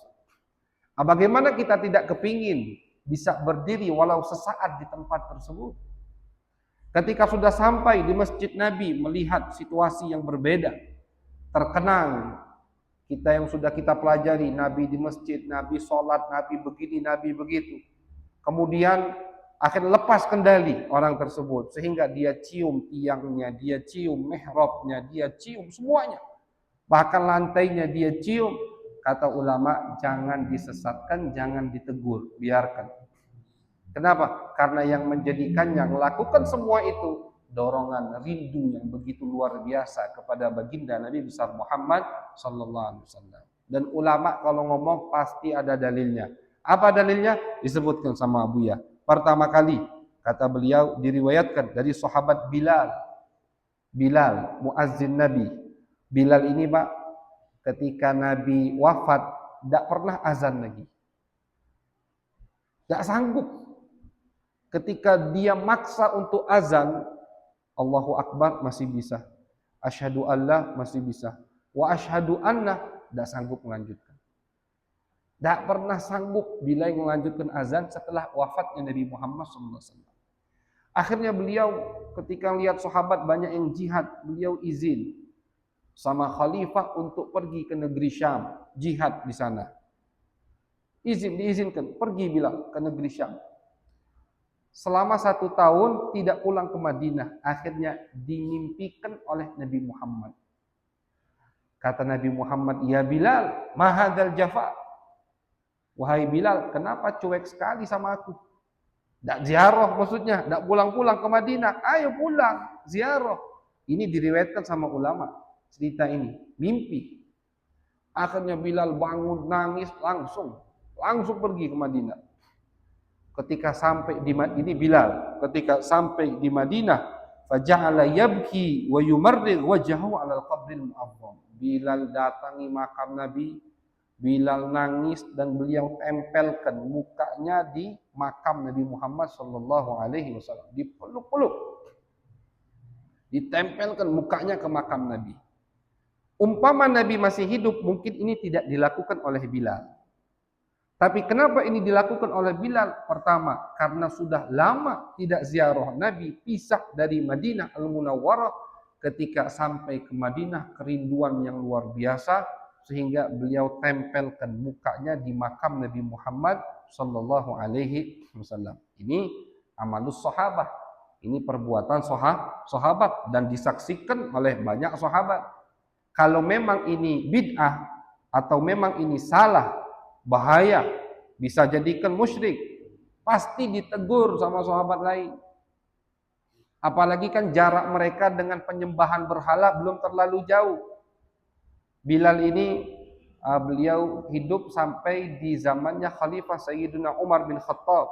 Bagaimana kita tidak kepingin bisa berdiri walau sesaat di tempat tersebut? Ketika sudah sampai di masjid Nabi, melihat situasi yang berbeda, terkenang. Kita yang sudah kita pelajari, Nabi di masjid, Nabi sholat, Nabi begini, Nabi begitu. Kemudian akhirnya lepas kendali orang tersebut. Sehingga dia cium tiangnya, dia cium mihrabnya, dia cium semuanya. Bahkan lantainya dia cium. Kata ulama, jangan disesatkan, jangan ditegur, biarkan. Kenapa? Karena yang menjadikannya melakukan semua itu dorongan rindu yang begitu luar biasa kepada baginda Nabi besar Muhammad sallallahu alaihi wasallam. Dan ulama kalau ngomong pasti ada dalilnya. Apa dalilnya? Disebutkan sama Abuya. Pertama kali kata beliau diriwayatkan dari sahabat Bilal. Bilal muazzin Nabi. Bilal ini Pak ketika Nabi wafat tidak pernah azan lagi. Tidak sanggup. Ketika dia maksa untuk azan, Allahu Akbar masih bisa. Asyhadu Allah masih bisa. Wa asyhadu anna tidak sanggup melanjutkan. Tidak pernah sanggup bila melanjutkan azan setelah wafatnya Nabi Muhammad SAW. Akhirnya beliau ketika lihat sahabat banyak yang jihad, beliau izin sama khalifah untuk pergi ke negeri Syam, jihad di sana. Diizinkan, pergi Bilal ke negeri Syam. Selama 1 tahun tidak pulang ke Madinah. Akhirnya dimimpikan oleh Nabi Muhammad. Kata Nabi Muhammad, ya Bilal, ma hadzal jafa. Wahai Bilal, kenapa cuek sekali sama aku? Tidak ziarah maksudnya, tidak pulang-pulang ke Madinah. Ayo pulang, ziarah. Ini diriwayatkan sama ulama, cerita ini, mimpi. Akhirnya Bilal bangun nangis langsung pergi ke Madinah. Ketika sampai di ini Bilal, ketika sampai di Madinah, faja'ala yabki wa yumarrig wajhahu 'ala al-qabril mu'azzam. Bilal datangi makam Nabi, Bilal nangis dan beliau tempelkan mukanya di makam Nabi Muhammad sallallahu alaihi wasallam, dipeluk-peluk. Ditempelkan mukanya ke makam Nabi. Umpama Nabi masih hidup, mungkin ini tidak dilakukan oleh Bilal. Tapi kenapa ini dilakukan oleh Bilal? Pertama, karena sudah lama tidak ziarah Nabi, pisah dari Madinah Al-Munawwarah. Ketika sampai ke Madinah, kerinduan yang luar biasa, sehingga beliau tempelkan mukanya di makam Nabi Muhammad sallallahu alaihi wasallam. Ini amalus sahabah. Ini perbuatan sahabat dan disaksikan oleh banyak sahabat. Kalau memang ini bid'ah atau memang ini salah, bahaya, bisa jadikan musyrik, pasti ditegur sama sahabat lain. Apalagi kan jarak mereka dengan penyembahan berhala belum terlalu jauh. Bilal ini beliau hidup sampai di zamannya Khalifah Sayyidina Umar bin Khattab.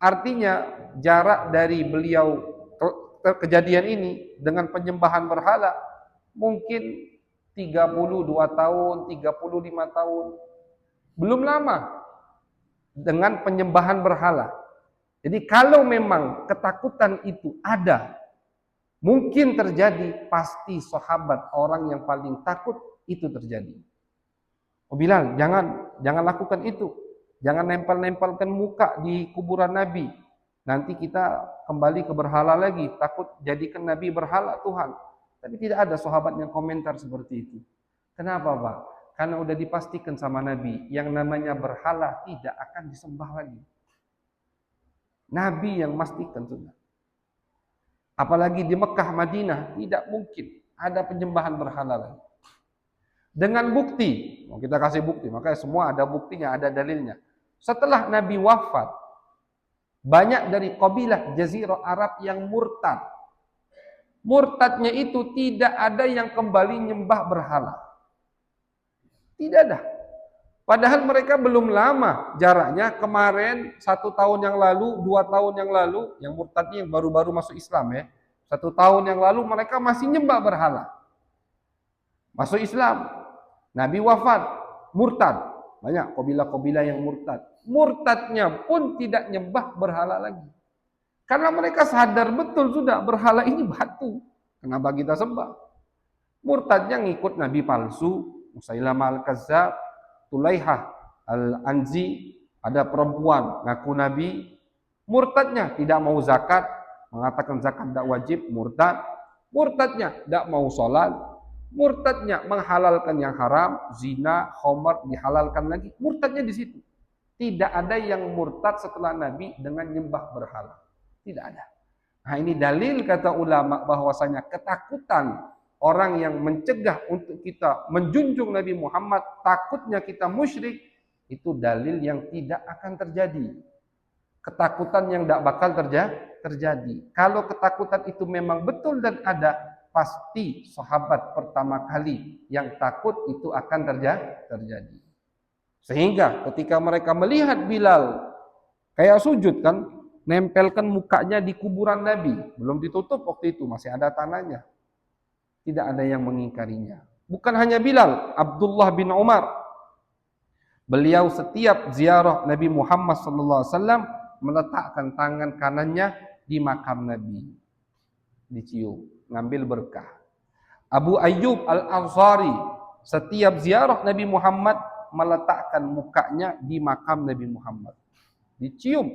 Artinya jarak dari beliau kejadian ini dengan penyembahan berhala mungkin 32 tahun, 35 tahun. Belum lama dengan penyembahan berhala. Jadi kalau memang ketakutan itu ada, mungkin terjadi, pasti sahabat orang yang paling takut itu terjadi. Oh Bilal, jangan lakukan itu. Jangan nempel-nempelkan muka di kuburan Nabi. Nanti kita kembali ke berhala lagi, takut jadikan Nabi berhala Tuhan. Tapi tidak ada sahabat yang komentar seperti itu. Kenapa, Pak? Karena udah dipastikan sama Nabi, yang namanya berhala tidak akan disembah lagi. Nabi yang memastikan sudah. Apalagi di Mekah, Madinah, tidak mungkin ada penyembahan berhala lagi. Dengan bukti, kita kasih bukti, makanya semua ada buktinya, ada dalilnya. Setelah Nabi wafat, banyak dari kabilah Jazirah Arab yang murtad. Murtadnya itu tidak ada yang kembali nyembah berhala. Tidak ada. Padahal mereka belum lama jaraknya, kemarin 1 tahun yang lalu, 2 tahun yang lalu, yang murtadnya yang baru-baru masuk Islam ya. 1 tahun yang lalu mereka masih nyembah berhala. Masuk Islam, Nabi wafat, murtad. Banyak kabilah-kabilah yang murtad. Murtadnya pun tidak nyembah berhala lagi. Karena mereka sadar betul sudah berhala ini batu. Kenapa kita sembah? Murtadnya ngikut Nabi palsu, Musailamah al-Kazzab, Tulaihah al-Anzi, ada perempuan ngaku Nabi. Murtadnya tidak mau zakat, mengatakan zakat tidak wajib, murtad. Murtadnya tidak mau sholat. Murtadnya menghalalkan yang haram, zina, khamar dihalalkan lagi. Murtadnya di situ. Tidak ada yang murtad setelah Nabi dengan nyembah berhala. Tidak ada. Nah ini dalil kata ulama bahwasanya ketakutan orang yang mencegah untuk kita menjunjung Nabi Muhammad, takutnya kita musyrik, itu dalil yang tidak akan terjadi. Ketakutan yang tidak bakal terjadi. Kalau ketakutan itu memang betul dan ada, pasti sahabat pertama kali yang takut itu akan terjadi. Sehingga ketika mereka melihat Bilal kayak sujud kan, nempelkan mukanya di kuburan Nabi, belum ditutup waktu itu, masih ada tanahnya. Tidak ada yang mengingkarinya. Bukan hanya Bilal, Abdullah bin Umar. Beliau setiap ziarah Nabi Muhammad SAW meletakkan tangan kanannya di makam Nabi. Dicium, ngambil berkah. Abu Ayyub al-Ansari setiap ziarah Nabi Muhammad meletakkan mukanya di makam Nabi Muhammad. Dicium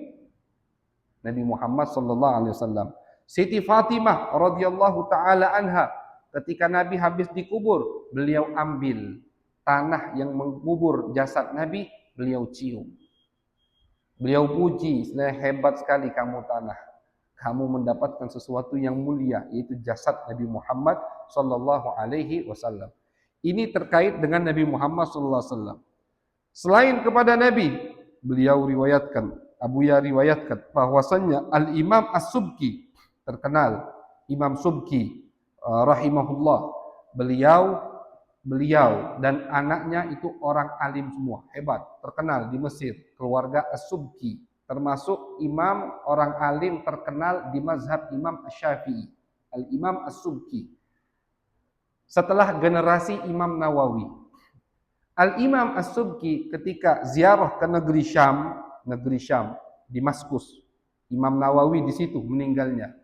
Nabi Muhammad sallallahu alaihi wasallam. Siti Fatimah radhiyallahu taala anha, ketika Nabi habis dikubur, beliau ambil tanah yang mengubur jasad Nabi, beliau cium. Beliau puji, hebat sekali kamu tanah. Kamu mendapatkan sesuatu yang mulia, yaitu jasad Nabi Muhammad sallallahu alaihi wasallam. Ini terkait dengan Nabi Muhammad sallallahu alaihi wasallam. Selain kepada Nabi, beliau riwayatkan, Abuya riwayatkan bahwasannya Al-Imam As-Subki, terkenal Imam Subki rahimahullah, beliau beliau dan anaknya itu orang alim semua, hebat, terkenal di Mesir, keluarga As-Subki, termasuk imam orang alim terkenal di mazhab Imam Asy-Syafi'i, Al-Imam As-Subki. Setelah generasi Imam Nawawi, Al-Imam As-Subki ketika ziarah ke negeri Syam, Damaskus, Imam Nawawi di situ meninggalnya.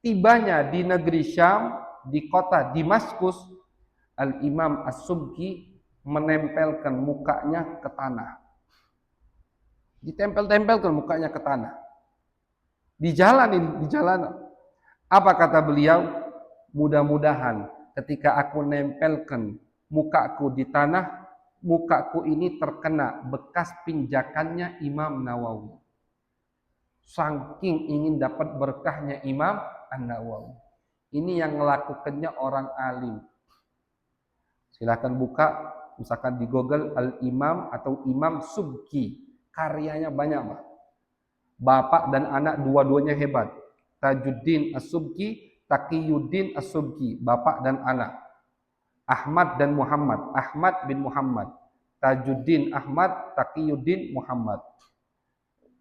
Tibanya di negeri Syam, di kota Damaskus, Al-Imam As-Subki menempelkan mukanya ke tanah. Ditempel-tempelkan mukanya ke tanah. Di jalan. Apa kata beliau? Mudah-mudahan ketika aku nempelkan mukaku di tanah, mukaku ini terkena bekas pinjakannya Imam Nawawi. Saking ingin dapat berkahnya Imam An-Nawawi. Ini yang melakukannya orang alim. Silahkan buka, misalkan di Google Al-Imam atau Imam Subki. Karyanya banyak, Pak. Bapak dan anak dua-duanya hebat. Tajuddin As-Subki, Taqiyuddin As-Subki, bapak dan anak. Ahmad dan Muhammad, Ahmad bin Muhammad. Tajuddin Ahmad, Taqiyuddin Muhammad.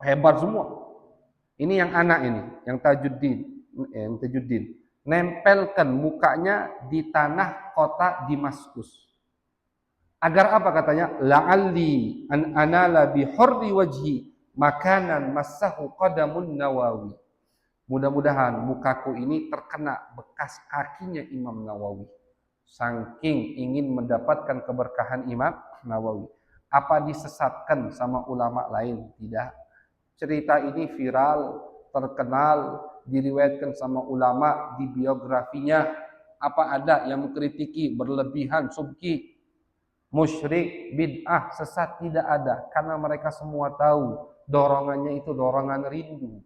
Hebat semua. Ini yang anak ini, yang Tajuddin. Nempelkan mukanya di tanah kota Damaskus. Agar apa katanya? La'alli an anala bi hurri wajhi makanan massahu qadamun Nawawi. Mudah-mudahan mukaku ini terkena bekas kakinya Imam Nawawi. Saking ingin mendapatkan keberkahan Imam Nawawi. Apa disesatkan sama ulama lain? Tidak. Cerita ini viral, terkenal, diriwayatkan sama ulama di biografinya. Apa ada yang mengkritiki berlebihan Subki? Musyrik, bid'ah, sesat, tidak ada. Karena mereka semua tahu dorongannya itu dorongan rindu.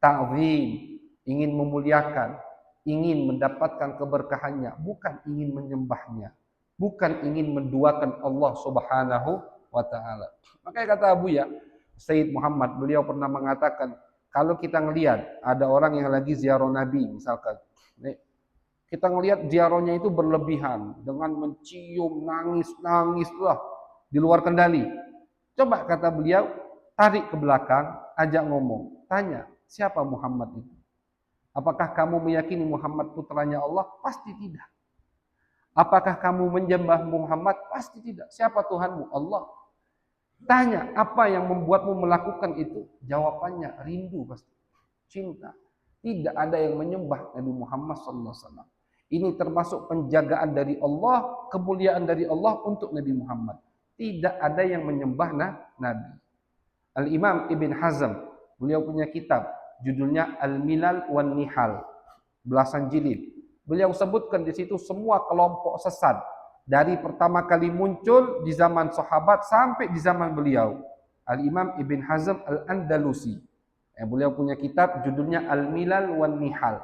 Ta'zim, ingin memuliakan, ingin mendapatkan keberkahannya, bukan ingin menyembahnya, bukan ingin menduakan Allah Subhanahu wa ta'ala. Makanya kata Abuya Sayyid Muhammad, beliau pernah mengatakan, kalau kita ngelihat ada orang yang lagi ziarah Nabi misalkan, kita ngelihat ziarahnya itu berlebihan dengan mencium, nangis lah di luar kendali. Coba kata beliau, tarik ke belakang, ajak ngomong, tanya, siapa Muhammad itu? Apakah kamu meyakini Muhammad putranya Allah? Pasti tidak. Apakah kamu menyembah Muhammad? Pasti tidak. Siapa Tuhanmu? Allah. Tanya, apa yang membuatmu melakukan itu? Jawabannya rindu pasti, cinta. Tidak ada yang menyembah Nabi Muhammad SAW. Ini termasuk penjagaan dari Allah, kemuliaan dari Allah untuk Nabi Muhammad. Tidak ada yang menyembah Nabi. Al-Imam Ibn Hazm, beliau punya kitab, judulnya Al-Milal wan Nihal, belasan jilid. Beliau sebutkan di situ semua kelompok sesat dari pertama kali muncul di zaman sahabat sampai di zaman beliau. Al-Imam Ibn Hazm Al-Andalusi. Beliau punya kitab judulnya Al-Milal wan Nihal.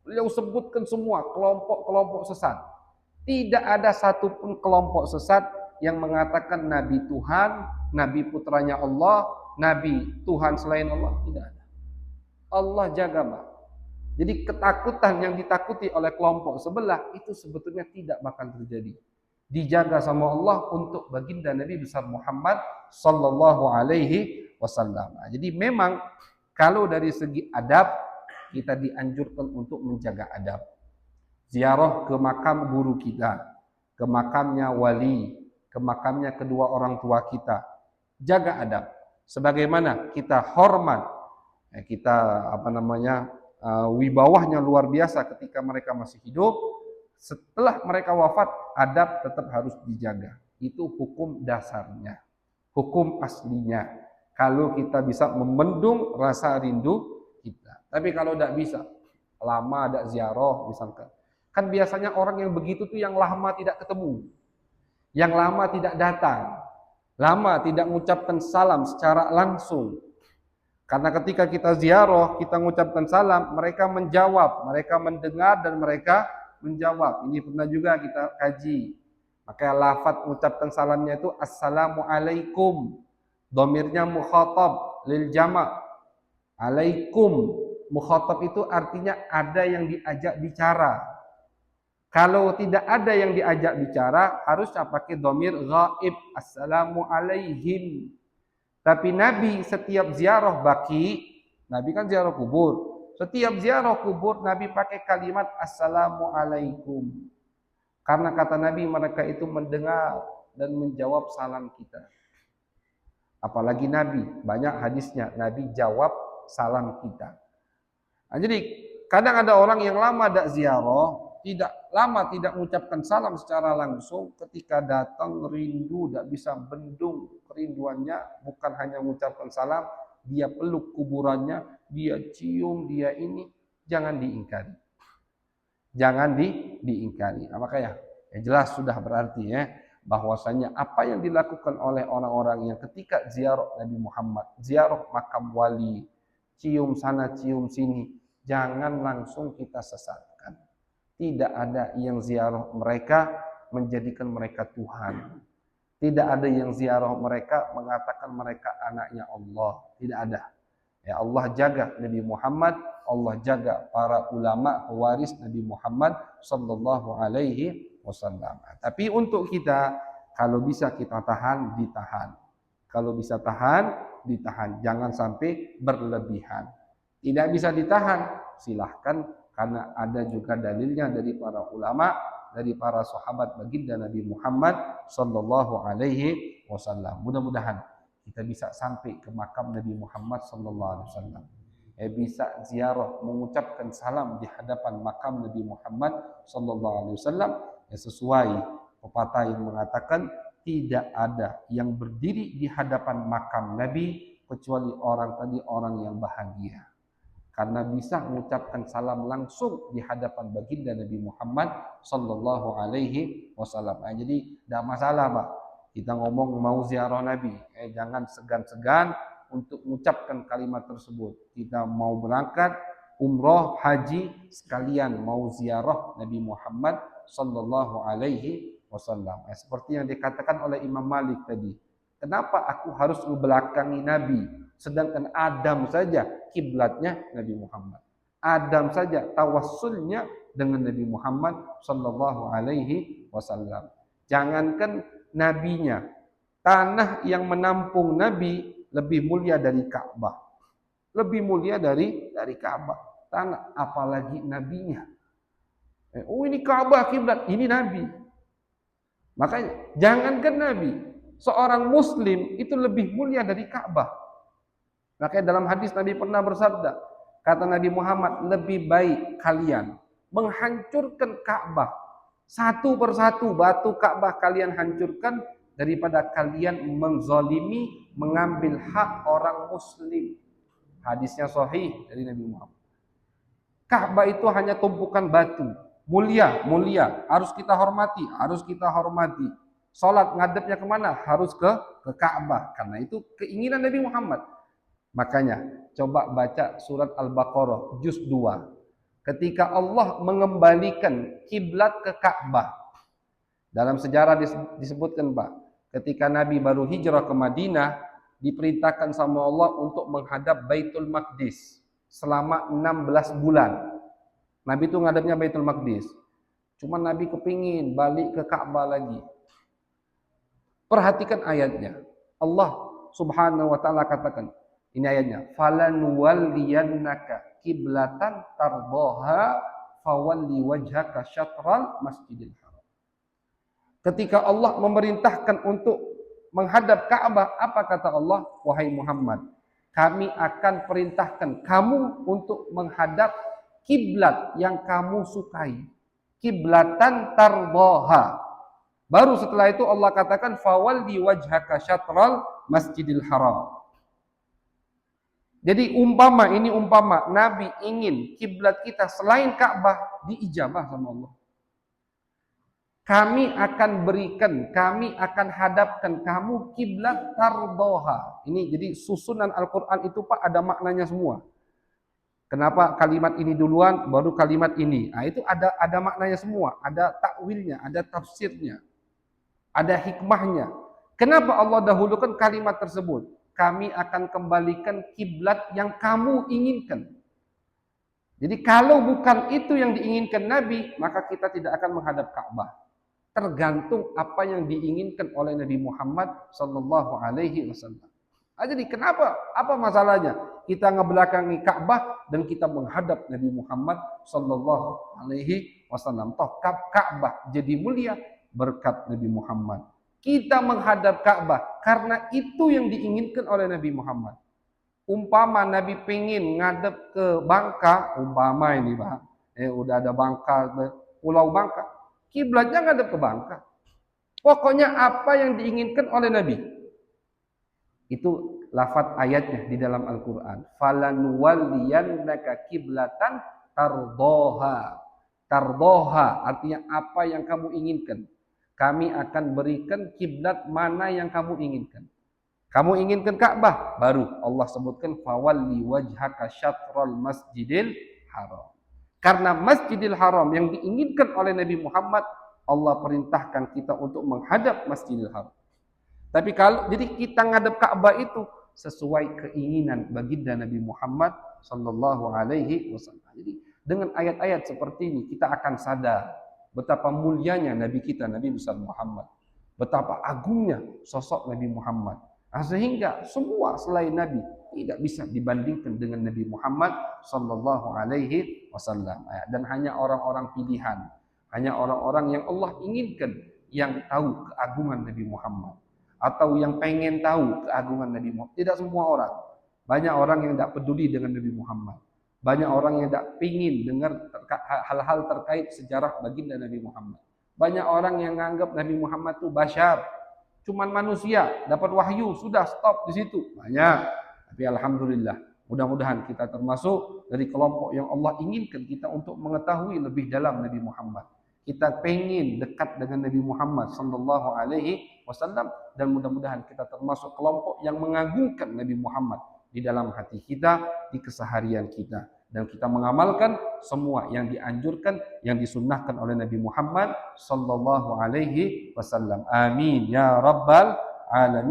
Beliau sebutkan semua kelompok-kelompok sesat. Tidak ada satupun kelompok sesat yang mengatakan Nabi Tuhan, Nabi putranya Allah, Nabi Tuhan selain Allah. Tidak ada. Allah jaga, Pak. Jadi ketakutan yang ditakuti oleh kelompok sebelah itu sebetulnya tidak bakal terjadi. Dijaga sama Allah untuk baginda Nabi besar Muhammad sallallahu alaihi wasallam. Jadi memang kalau dari segi adab kita dianjurkan untuk menjaga adab. Ziarah ke makam guru kita, ke makamnya wali, ke makamnya kedua orang tua kita. Jaga adab. Sebagaimana kita hormat, kita wibawahnya luar biasa ketika mereka masih hidup. Setelah mereka wafat, adab tetap harus dijaga. Itu hukum dasarnya, hukum aslinya. Kalau kita bisa membendung rasa rindu kita. Tapi kalau tidak bisa, lama ada ziarah misalkan. Kan biasanya orang yang begitu tuh yang lama tidak ketemu, yang lama tidak datang, lama tidak mengucapkan salam secara langsung. Karena ketika kita ziarah, kita mengucapkan salam, mereka menjawab, mereka mendengar dan mereka menjawab. Ini pernah juga kita kaji. Maka lafaz mengucapkan salamnya itu Assalamualaikum. Dhamirnya mukhatab lil jama'. Alaikum. Mukhatab itu artinya ada yang diajak bicara. Kalau tidak ada yang diajak bicara, harusnya pakai dhamir ghaib, assalamu alaihim. Tapi Nabi setiap ziarah baki, Nabi kan ziarah kubur. Setiap ziarah kubur Nabi pakai kalimat assalamu alaikum. Karena kata Nabi mereka itu mendengar dan menjawab salam kita. Apalagi Nabi, banyak hadisnya Nabi jawab salam kita. Nah, jadi kadang ada orang yang lama tidak ziarah, tidak mengucapkan salam secara langsung, ketika datang rindu, tidak bisa bendung kerinduannya, bukan hanya mengucapkan salam, dia peluk kuburannya, dia cium, dia ini, jangan diingkari. Jangan diingkari. Nah, makanya ya jelas sudah berarti ya bahwasanya apa yang dilakukan oleh orang-orang yang ketika ziarah Nabi Muhammad, ziarah makam wali, cium sana cium sini, jangan langsung kita sesatkan. Tidak ada yang ziarah mereka menjadikan mereka Tuhan. Tidak ada yang ziarah mereka mengatakan mereka anaknya Allah. Tidak ada. Ya Allah jaga Nabi Muhammad, Allah jaga para ulama pewaris Nabi Muhammad sallallahu alaihi wasallam. Tapi untuk kita, kalau bisa kita tahan, ditahan. Kalau bisa tahan, ditahan. Jangan sampai berlebihan. Tidak bisa ditahan, silahkan, karena ada juga dalilnya dari para ulama, dari para sahabat baginda Nabi Muhammad sallallahu alaihi wasallam. Mudah-mudahan kita bisa sampai ke makam Nabi Muhammad sallallahu alaihi wasallam. Bisa ziarah, mengucapkan salam di hadapan makam Nabi Muhammad sallallahu alaihi wasallam, sesuai pepatah yang mengatakan tidak ada yang berdiri di hadapan makam Nabi kecuali orang yang bahagia. Karena bisa mengucapkan salam langsung di hadapan baginda Nabi Muhammad sallallahu alaihi wasallam. Jadi tidak masalah, Pak. Kita ngomong mau ziarah Nabi, jangan segan-segan untuk mengucapkan kalimat tersebut. Kita mau berangkat umroh, haji, sekalian mau ziarah Nabi Muhammad sallallahu alaihi wasallam. Seperti yang dikatakan oleh Imam Malik tadi. Kenapa aku harus membelakangi Nabi? Sedangkan Adam saja kiblatnya Nabi Muhammad. Adam saja tawassulnya dengan Nabi Muhammad sallallahu alaihi wasallam. Jangankan nabinya, tanah yang menampung Nabi lebih mulia dari Ka'bah. Lebih mulia dari Ka'bah. Tanah, apalagi nabinya. Oh ini Ka'bah kiblat, ini Nabi. Makanya jangankan Nabi, seorang Muslim itu lebih mulia dari Ka'bah. Makanya dalam hadis Nabi pernah bersabda, kata Nabi Muhammad, lebih baik kalian menghancurkan Ka'bah satu persatu, batu Ka'bah kalian hancurkan, daripada kalian menzalimi, mengambil hak orang Muslim. Hadisnya sahih dari Nabi Muhammad. Ka'bah itu hanya tumpukan batu, mulia, harus kita hormati. Salat ngadepnya kemana? Harus ke Ka'bah, karena itu keinginan Nabi Muhammad. Makanya coba baca surat Al-Baqarah juz 2. Ketika Allah mengembalikan kiblat ke Ka'bah. Dalam sejarah disebutkan, Pak, ketika Nabi baru hijrah ke Madinah, diperintahkan sama Allah untuk menghadap Baitul Maqdis selama 16 bulan. Nabi itu ngadapnya Baitul Maqdis. Cuma Nabi kepingin balik ke Ka'bah lagi. Perhatikan ayatnya. Allah Subhanahu wa taala katakan, ini ayatnya, falanuwalliyannaka kiblatan tardaha fawalli wajhaka syatral masjidil haram. Ketika Allah memerintahkan untuk menghadap Ka'bah, apa kata Allah? Wahai Muhammad, kami akan perintahkan kamu untuk menghadap kiblat yang kamu sukai. Kiblatan tardaha. Baru setelah itu Allah katakan fawalli wajhaka syatral masjidil haram. Jadi umpama Nabi ingin kiblat kita selain Ka'bah diijabah sama Allah. Kami akan hadapkan kamu kiblat tardoha. Ini jadi susunan Al-Quran itu, Pak, ada maknanya semua. Kenapa kalimat ini duluan, baru kalimat ini? Nah, itu ada maknanya semua, ada takwilnya, ada tafsirnya, ada hikmahnya. Kenapa Allah dahulukan kalimat tersebut? Kami akan kembalikan kiblat yang kamu inginkan. Jadi kalau bukan itu yang diinginkan Nabi, maka kita tidak akan menghadap Ka'bah. Tergantung apa yang diinginkan oleh Nabi Muhammad sallallahu alaihi wasallam. Jadi kenapa? Apa masalahnya? Kita ngebelakangi Ka'bah dan kita menghadap Nabi Muhammad sallallahu alaihi wasallam. Toh Ka'bah jadi mulia berkat Nabi Muhammad. Kita menghadap Ka'bah karena itu yang diinginkan oleh Nabi Muhammad. Umpama Nabi pengen ngadep ke Bangka, umpama ini Pak, udah ada Bangka, Pulau Bangka, kiblatnya ngadep ke Bangka. Pokoknya apa yang diinginkan oleh Nabi. Itu lafaz ayatnya di dalam Al-Quran. Falanuwalliyannaka kiblatan tardoha. Tardoha artinya apa yang kamu inginkan. Kami akan berikan kiblat mana yang kamu inginkan. Kamu inginkan Ka'bah, baru Allah sebutkan fawalli wajhaka syatral masjidil haram. Karena Masjidil Haram yang diinginkan oleh Nabi Muhammad, Allah perintahkan kita untuk menghadap Masjidil Haram. Tapi kalau jadi kita ngadep Ka'bah itu sesuai keinginan baginda Nabi Muhammad sallallahu alaihi wasallam. Jadi dengan ayat-ayat seperti ini kita akan sadar betapa mulianya Nabi kita, Nabi besar Muhammad. Betapa agungnya sosok Nabi Muhammad. Sehingga semua selain Nabi tidak bisa dibandingkan dengan Nabi Muhammad sallallahu alaihi wasallam. Dan hanya orang-orang pilihan, hanya orang-orang yang Allah inginkan yang tahu keagungan Nabi Muhammad atau yang pengen tahu keagungan Nabi Muhammad. Tidak semua orang. Banyak orang yang tidak peduli dengan Nabi Muhammad. Banyak orang yang tidak ingin dengar hal-hal terkait sejarah baginda Nabi Muhammad. Banyak orang yang menganggap Nabi Muhammad itu basyar, cuman manusia, dapat wahyu, sudah stop di situ. Banyak. Tapi alhamdulillah, mudah-mudahan kita termasuk dari kelompok yang Allah inginkan kita untuk mengetahui lebih dalam Nabi Muhammad. Kita pengen dekat dengan Nabi Muhammad sallallahu alaihi wasallam dan mudah-mudahan kita termasuk kelompok yang mengagungkan Nabi Muhammad di dalam hati kita, di keseharian kita, dan kita mengamalkan semua yang dianjurkan, yang disunnahkan oleh Nabi Muhammad sallallahu alaihi wasallam. Amin ya rabbal alamin.